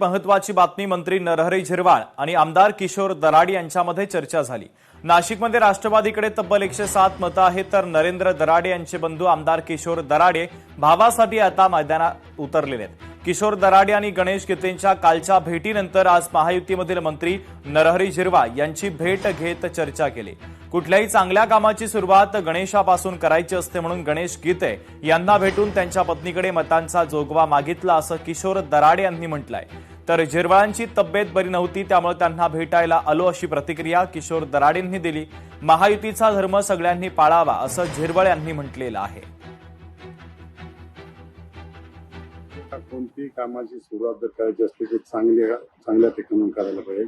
महत्वाची बातमी. मंत्री नरहरी झिरवाळ आणि आमदार किशोर दराड यांच्यामध्ये चर्चा झाली. नाशिकमध्ये राष्ट्रवादीकडे तब्बल 107 मतं आहेत, तर नरेंद्र दराडे यांचे बंधू आमदार किशोर दराडे भावासाठी आता मैदानात उतरलेले आहेत. किशोर दराडे आणि गणेश गीतेंच्या कालच्या भेटीनंतर आज महायुतीमधील मंत्री नरहरी झिरवाळ यांची भेट घेत चर्चा केली. कुठल्याही चांगल्या कामाची सुरुवात गणेशापासून करायची असते, म्हणून गणेश गीते यांना भेटून त्यांच्या पत्नीकडे मतांचा जोगवा मागितला असं किशोर दराडे यांनी म्हटलंय. तर झिरवाळांची तब्येत बरी नव्हती, त्यामुळे त्यांना भेटायला आलो अशी प्रतिक्रिया किशोर दराडेंनी दिली. महायुतीचा धर्म सगळ्यांनी पाळावा असं झिरवाळ यांनी म्हटलेलं आहे. कोणती कामाची सुरुवात जर करायची असते तर चांगल्या ठिकाणी करायला पाहिजे.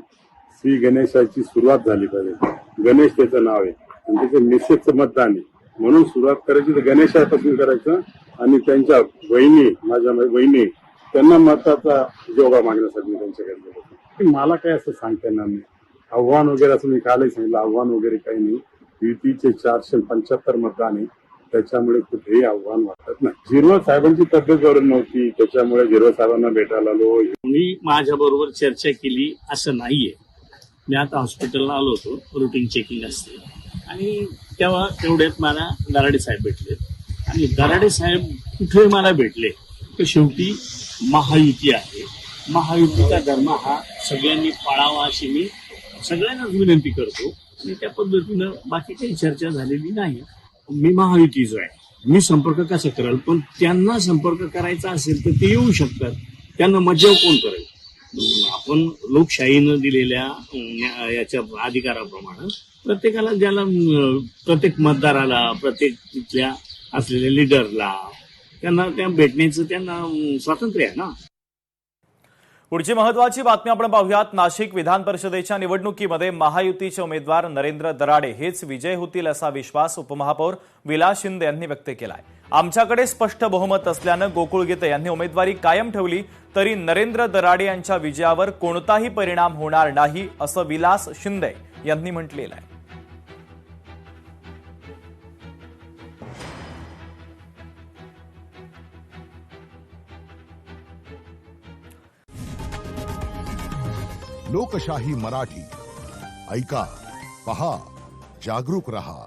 श्री गणेशाची सुरुवात झाली पाहिजे. गणेश त्याचं नाव आहे आणि त्याचं निश्चितचं मतदान आहे, म्हणून सुरुवात करायची तर गणेशापासून करायचं. आणि त्यांच्या बहिणी, माझ्या बहिणी, त्यांना मताचा जोगा मागण्यासाठी त्यांच्याकडे गेलो. मला काय असं सांगता येणार नाही. आव्हान वगैरे असं मी कालही सांगितलं, आव्हान वगैरे काही नाही. युतीचे 475 मतदान आहे, त्याच्यामुळे कुठेही आव्हान वाटत नाही. झिरवाळ साहेबांची तब्येत बरोबर नव्हती, त्याच्यामुळे झिरवाळ साहेबांना भेटायला आलो. मी माझ्या बरोबर चर्चा केली असं नाहीये. मी आता हॉस्पिटलला आलो होतो, रुटीन चेकिंग असते, आणि तेव्हा तेवढ्यात मला दराडे साहेब भेटले. आणि दराडे साहेब कुठे मला भेटले तर शेवटी महायुती आहे, महायुतीचा धर्म हा सगळ्यांनी पाळावा अशी मी सगळ्यांनाच विनंती करतो. आणि त्या पद्धतीनं बाकी काही चर्चा झालेली नाही. मी महायुतीचा आहे, मी संपर्क कसा कराल, पण त्यांना संपर्क करायचा असेल तर ते येऊ शकतात. त्यांना मज्जाव कोण करेल? आपण लोकशाहीनं दिलेल्या याच्या अधिकाराप्रमाणे प्रत्येकाला, ज्याला प्रत्येक मतदाराला, प्रत्येक तिथल्या असलेल्या लिडरला त्यांना त्या भेटण्याचं त्यांना स्वातंत्र्य आहे ना. पुढची महत्वाची बातमी आपण पाहूयात. नाशिक विधान परिषदेच्या निवडणुकीमध्ये महायुतीचे उमेदवार नरेंद्र दराडे हेच विजय होतील असा विश्वास उपमहापौर विलास शिंदे यांनी व्यक्त केलाय. आमच्याकडे स्पष्ट बहुमत असल्यानं गोकुळ गीते यांनी उमेदवारी कायम ठेवली तरी नरेंद्र दराडे यांच्या विजयावर कोणताही परिणाम होणार नाही असं विलास शिंदे यांनी म्हटलेलं आहे. लोकशाही मराठी ऐका, पहा, जागरूक रहा.